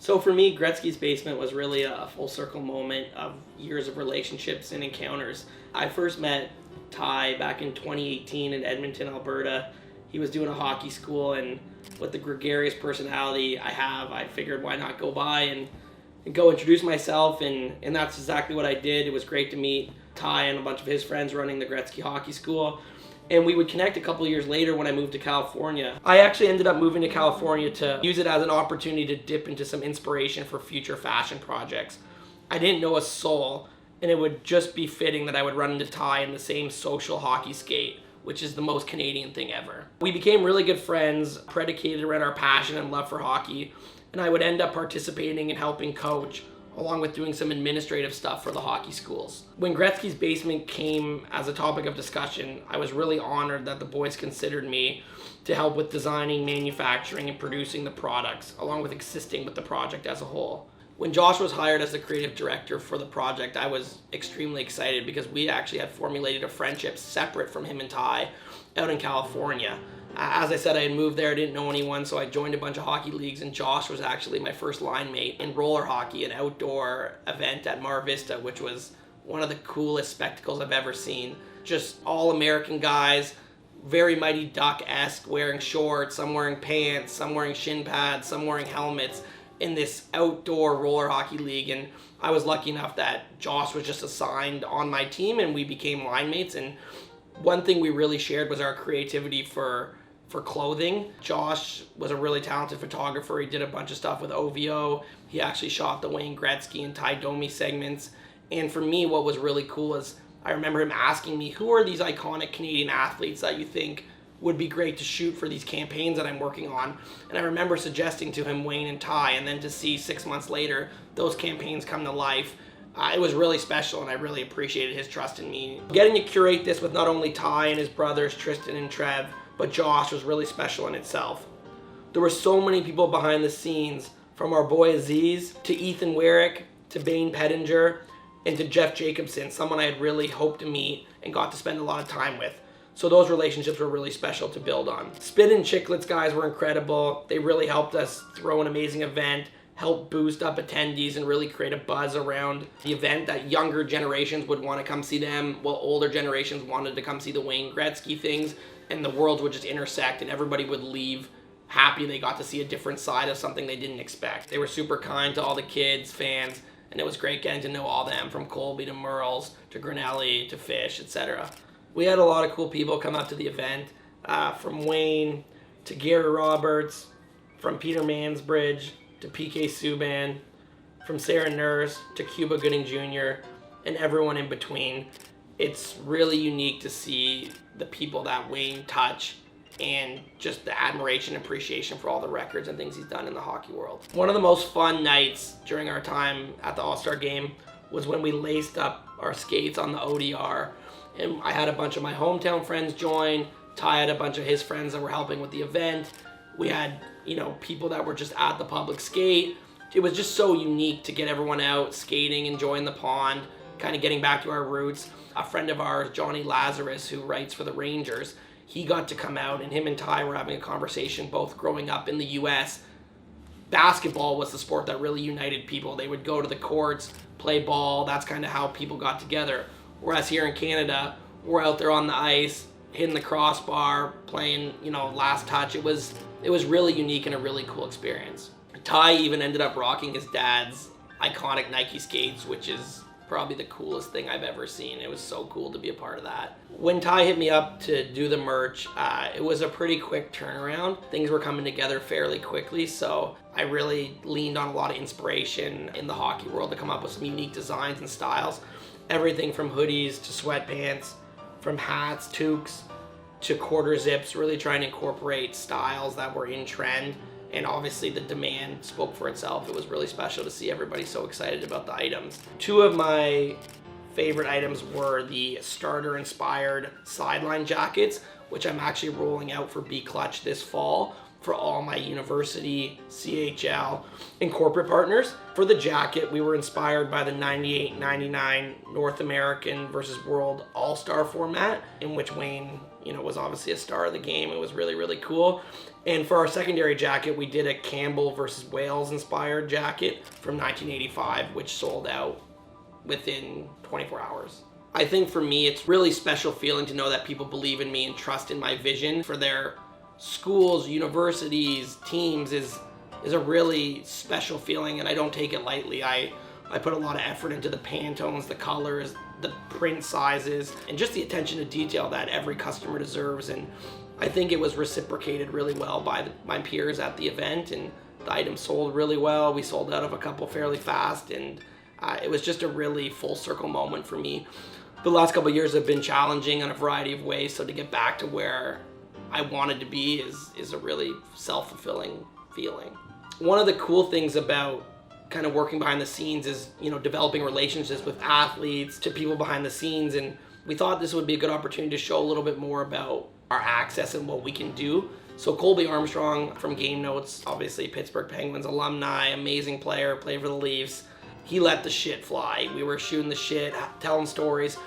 So for me, Gretzky's basement was really a full circle moment of years of relationships and encounters. I first met Ty back in 2018 in Edmonton, Alberta. He was doing a hockey school, and with the gregarious personality I have, I figured why not go by and go introduce myself, and that's exactly what I did. It was great to meet Ty and a bunch of his friends running the Gretzky Hockey School. And we would connect a couple of years later when I moved to California. I actually ended up moving to California to use it as an opportunity to dip into some inspiration for future fashion projects. I didn't know a soul, and it would just be fitting that I would run into Ty in the same social hockey skate, which is the most Canadian thing ever. We became really good friends, predicated around our passion and love for hockey, and I would end up participating and helping coach, along with doing some administrative stuff for the hockey schools. When Gretzky's basement came as a topic of discussion, I was really honored that the boys considered me to help with designing, manufacturing, and producing the products, along with assisting with the project as a whole. When Josh was hired as the creative director for the project, I was extremely excited because we actually had formulated a friendship separate from him and Ty out in California. As I said, I had moved there, I didn't know anyone, so I joined a bunch of hockey leagues, and Josh was actually my first line mate in roller hockey, an outdoor event at Mar Vista, which was one of the coolest spectacles I've ever seen. Just all American guys, very Mighty Duck-esque, wearing shorts, some wearing pants, some wearing shin pads, some wearing helmets, in this outdoor roller hockey league. And I was lucky enough that Josh was just assigned on my team, and we became line mates. And one thing we really shared was our creativity for clothing. Josh was a really talented photographer. He did a bunch of stuff with OVO. He actually shot the Wayne Gretzky and Ty Domi segments. And for me, what was really cool is I remember him asking me, who are these iconic Canadian athletes that you think would be great to shoot for these campaigns that I'm working on? And I remember suggesting to him Wayne and Ty, and then to see 6 months later those campaigns come to life. It was really special, and I really appreciated his trust in me. Getting to curate this with not only Ty and his brothers Tristan and Trev, but Josh was really special in itself. There were so many people behind the scenes, from our boy Aziz to Ethan Werrick to Bane Pettinger and to Jeff Jacobson, someone I had really hoped to meet and got to spend a lot of time with. So those relationships were really special to build on. Spit and Chicklets guys were incredible. They really helped us throw an amazing event, help boost up attendees, and really create a buzz around the event that younger generations would want to come see them, while older generations wanted to come see the Wayne Gretzky things, and the worlds would just intersect and everybody would leave happy they got to see a different side of something they didn't expect. They were super kind to all the kids, fans, and it was great getting to know all them, from Colby to Merles to Grinelli to Fish, etc. We had a lot of cool people come up to the event, from Wayne to Gary Roberts, from Peter Mansbridge to PK Subban, from Sarah Nurse to Cuba Gooding Jr., and everyone in between. It's really unique to see the people that Wayne touch and just the admiration and appreciation for all the records and things he's done in the hockey world. One of the most fun nights during our time at the All-Star Game was when we laced up our skates on the ODR, and I had a bunch of my hometown friends join. Ty had a bunch of his friends that were helping with the event. We had, people that were just at the public skate. It was just so unique to get everyone out skating, enjoying the pond, kind of getting back to our roots. A friend of ours, Johnny Lazarus, who writes for the Rangers, he got to come out, and him and Ty were having a conversation, both growing up in the US. Basketball was the sport that really united people. They would go to the courts, play ball. That's kind of how people got together. Whereas here in Canada, we're out there on the ice, hitting the crossbar, playing, last touch. It was really unique and a really cool experience. Ty even ended up rocking his dad's iconic Nike skates, which is probably the coolest thing I've ever seen. It was so cool to be a part of that. When Ty hit me up to do the merch, it was a pretty quick turnaround. Things were coming together fairly quickly, so I really leaned on a lot of inspiration in the hockey world to come up with some unique designs and styles. Everything from hoodies to sweatpants, from hats, toques, to quarter zips, really trying to incorporate styles that were in trend. And obviously the demand spoke for itself. It was really special to see everybody so excited about the items. Two of my favorite items were the starter-inspired sideline jackets, which I'm actually rolling out for B Clutch this fall for all my university, CHL, and corporate partners. For the jacket, we were inspired by the 98-99 North American versus World All-Star format, in which Wayne was obviously a star of the game. It was really, really cool. And for our secondary jacket, we did a Campbell versus Wales inspired jacket from 1985, which sold out within 24 hours. I think for me, it's really special feeling to know that people believe in me and trust in my vision for their schools, universities, teams is a really special feeling, and I don't take it lightly. I put a lot of effort into the Pantones, the colors, the print sizes, and just the attention to detail that every customer deserves. And I think it was reciprocated really well by my peers at the event, and the items sold really well. We sold out of a couple fairly fast, and it was just a really full circle moment for me. The last couple of years have been challenging in a variety of ways, so to get back to where I wanted to be is a really self-fulfilling feeling. One of the cool things about kind of working behind the scenes is, developing relationships with athletes to people behind the scenes, and we thought this would be a good opportunity to show a little bit more about our access and what we can do. So Colby Armstrong from Game Notes, obviously Pittsburgh Penguins alumni, amazing player, played for the Leafs. He let the shit fly. We were shooting the shit, telling stories,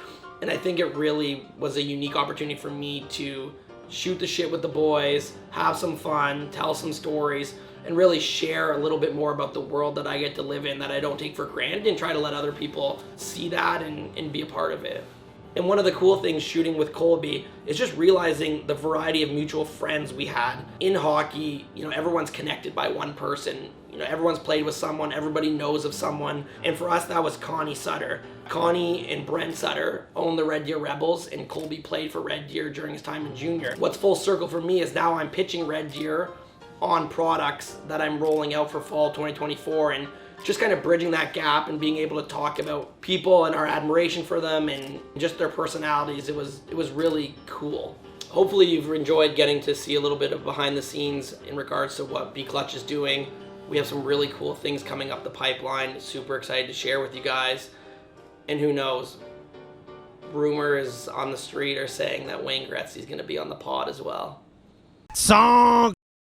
and I think it really was a unique opportunity for me to shoot the shit with the boys, have some fun, tell some stories, and really share a little bit more about the world that I get to live in that I don't take for granted, and try to let other people see that and be a part of it. And one of the cool things shooting with Colby is just realizing the variety of mutual friends we had. In hockey, everyone's connected by one person. Everyone's played with someone, everybody knows of someone. And for us, that was Connie Sutter. Connie and Brent Sutter own the Red Deer Rebels, and Colby played for Red Deer during his time in junior. What's full circle for me is now I'm pitching Red Deer on products that I'm rolling out for fall 2024, and just kind of bridging that gap and being able to talk about people and our admiration for them and just their personalities. It was really cool. Hopefully you've enjoyed getting to see a little bit of behind the scenes in regards to what B Clutch is doing. We have some really cool things coming up the pipeline. Super excited to share with you guys. And who knows, rumors on the street are saying that Wayne Gretzky is going to be on the pod as well. Song!